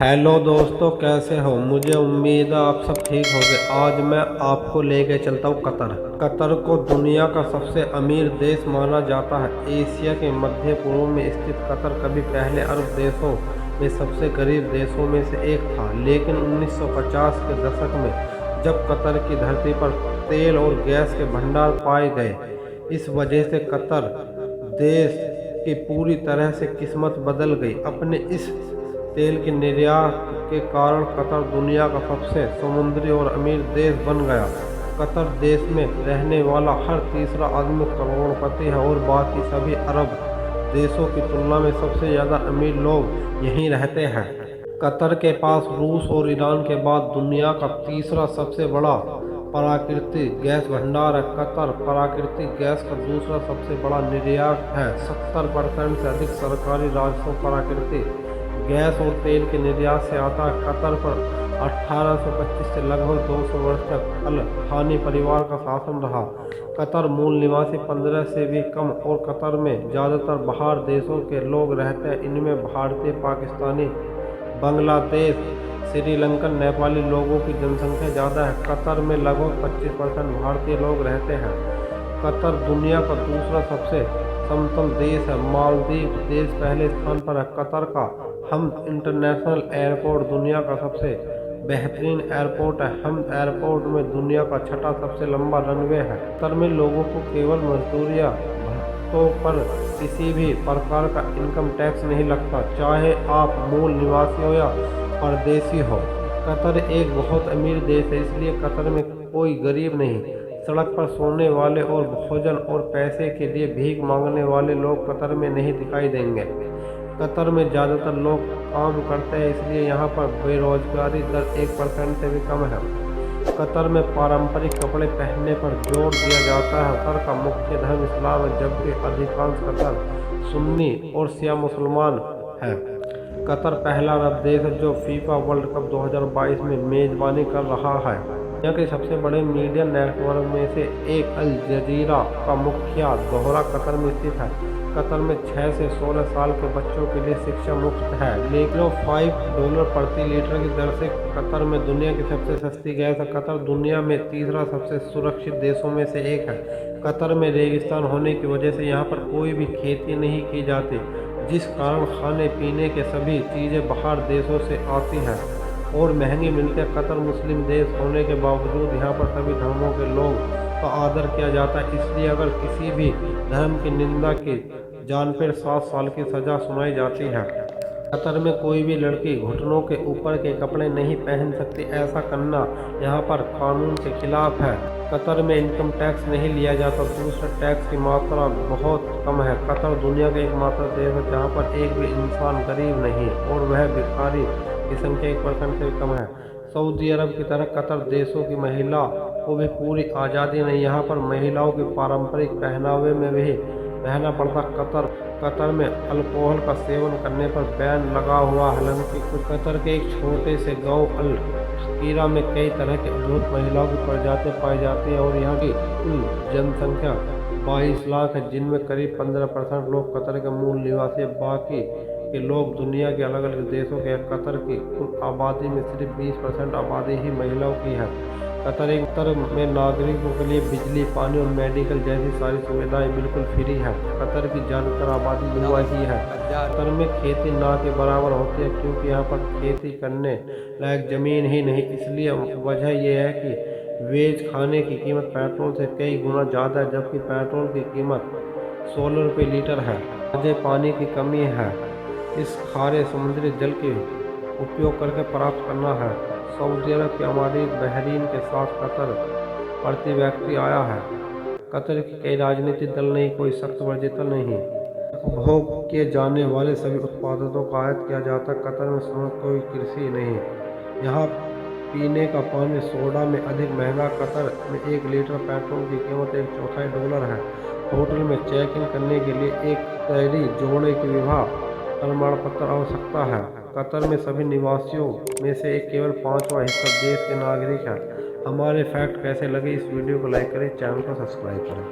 Hello दोस्तों, कैसे हो। मुझे उम्मीद है आप सब ठीक होंगे। आज मैं आपको लेके चलता हूँ कतर। कतर को दुनिया का सबसे अमीर देश माना जाता है। एशिया के मध्य पूर्व में स्थित कतर कभी पहले अरब देशों में सबसे गरीब देशों में से एक था, लेकिन 1950 के दशक में जब कतर की धरती पर तेल और गैस के भंडार पाए गए, इस वजह से कतर देश की पूरी तरह से किस्मत बदल गई। अपने इस तेल के निर्यात के कारण कतर दुनिया का सबसे समुद्री और अमीर देश बन गया। कतर देश में रहने वाला हर तीसरा आदमी करोड़पति है और बाकी सभी अरब देशों की तुलना में सबसे ज़्यादा अमीर लोग यहीं रहते हैं। कतर के पास रूस और ईरान के बाद दुनिया का तीसरा सबसे बड़ा प्राकृतिक गैस भंडार है। कतर प्राकृतिक गैस का दूसरा सबसे बड़ा निर्यात है। 70% से अधिक सरकारी राजस्व प्राकृतिक गैस और तेल के निर्यात से आता है। कतर पर 1825 से लगभग 200 वर्ष तक अल थानी परिवार का शासन रहा। कतर मूल निवासी 15 से भी कम और कतर में ज़्यादातर बाहर देशों के लोग रहते हैं। इनमें भारतीय, पाकिस्तानी, बांग्लादेश, श्रीलंकन, नेपाली लोगों की जनसंख्या ज़्यादा है। कतर में लगभग 25% भारतीय लोग रहते हैं। कतर दुनिया का दूसरा सबसे समतल देश है। मालदीव देश पहले स्थान पर है। कतर का हमद इंटरनेशनल एयरपोर्ट दुनिया का सबसे बेहतरीन एयरपोर्ट है। हमद एयरपोर्ट में दुनिया का छठा सबसे लंबा रनवे है। कतर में लोगों को केवल मजदूरी या भत्तों पर किसी भी प्रकार का इनकम टैक्स नहीं लगता, चाहे आप मूल निवासी हो या परदेसी हो। कतर एक बहुत अमीर देश है, इसलिए कतर में कोई गरीब नहीं। सड़क पर सोने वाले और भोजन और पैसे के लिए भीख मांगने वाले लोग कतर में नहीं दिखाई देंगे। कतर में ज़्यादातर लोग काम करते हैं, इसलिए यहाँ पर बेरोजगारी दर 1% से भी कम है। कतर में पारंपरिक कपड़े पहनने पर जोर दिया जाता है। कतर का मुख्य धर्म इस्लाम है, जबकि अधिकांश कतर सुन्नी और शिया मुसलमान है। कतर पहला अरब देश है जो फीफा वर्ल्ड कप 2022 में मेजबानी कर रहा है। दुनिया के सबसे बड़े मीडिया नेटवर्क में से एक अल जजीरा का मुख्यालय दोहरा कतर में स्थित है। कतर में 6 से 16 साल के बच्चों के लिए शिक्षा मुफ्त है, लेकिन $5 प्रति लीटर की दर से कतर में दुनिया की सबसे सस्ती गैस है। कतर दुनिया में तीसरा सबसे सुरक्षित देशों में से एक है। कतर में रेगिस्तान होने की वजह से यहाँ पर कोई भी खेती नहीं की जाती, जिस कारण खाने पीने के सभी चीज़ें बाहर देशों से आती हैं और महंगी मिलती है। कतर मुस्लिम देश होने के बावजूद यहाँ पर सभी धर्मों के लोग का आदर किया जाता है, इसलिए अगर किसी भी धर्म की निंदा की जान पर 7 साल की सज़ा सुनाई जाती है। कतर में कोई भी लड़की घुटनों के ऊपर के कपड़े नहीं पहन सकती। ऐसा करना यहाँ पर कानून के खिलाफ है। कतर में इनकम टैक्स नहीं लिया जाता। दूसरा, टैक्स की मात्रा बहुत कम है। कतर दुनिया का एकमात्र देश है जहाँ पर एक भी इंसान गरीब नहीं और वह भिखारी की संख्या 1% से भी कम है। सऊदी अरब की तरह कतर देशों की महिला को भी पूरी आज़ादी नहीं। यहाँ पर महिलाओं के पारंपरिक पहनावे में भी रहना पड़ता। कतर में अल्कोहल का सेवन करने पर बैन लगा हुआ, हालांकि कुछ कतर के एक छोटे से गांव अल शकीरा में कई तरह के अद्भुत महिलाओं की प्रजातियां पाई जाती हैं और यहाँ की कुल जनसंख्या 22 लाख है, जिनमें करीब 15% लोग कतर के मूल निवासी हैं। बाकी के लोग दुनिया के अलग अलग देशों के हैं। कतर की कुल आबादी में सिर्फ 20% आबादी ही महिलाओं की है। कतर में नागरिकों के लिए बिजली, पानी और मेडिकल जैसी सारी सुविधाएं बिल्कुल फ्री है। कतर की ज़्यादातर आबादी युवा ही है। कतर में खेती ना के बराबर होती है, क्योंकि यहाँ पर खेती करने लायक ज़मीन ही नहीं। इसलिए वजह यह है कि वेज खाने की कीमत पेट्रोल से कई गुना ज़्यादा है, जबकि पेट्रोल की कीमत ₹16 लीटर है। ताजे पानी की कमी है। इस खारे समुद्री जल के उपयोग करके प्राप्त करना है। सऊदी अरब की आबादी बहरीन के साथ कतर प्रति व्यक्ति आया है। कतर की कई राजनीतिक दल नहीं, कोई सख्त वर्जित नहीं। उपभोग किए जाने वाले सभी उत्पादों का आयात किया जाता है। कतर में कोई कृषि नहीं। यहाँ पीने का पानी सोडा में अधिक महंगा। कतर में 1 लीटर पेट्रोल की कीमत $1.25 है। होटल में चेक इन करने के लिए एक शहरी जोड़े की विवाह प्रमाण पत्र आवश्यकता है। कतर में सभी निवासियों में से केवल 5वां हिस्सा देश के नागरिक हैं। हमारे फैक्ट कैसे लगे, इस वीडियो को लाइक करें, चैनल को सब्सक्राइब करें।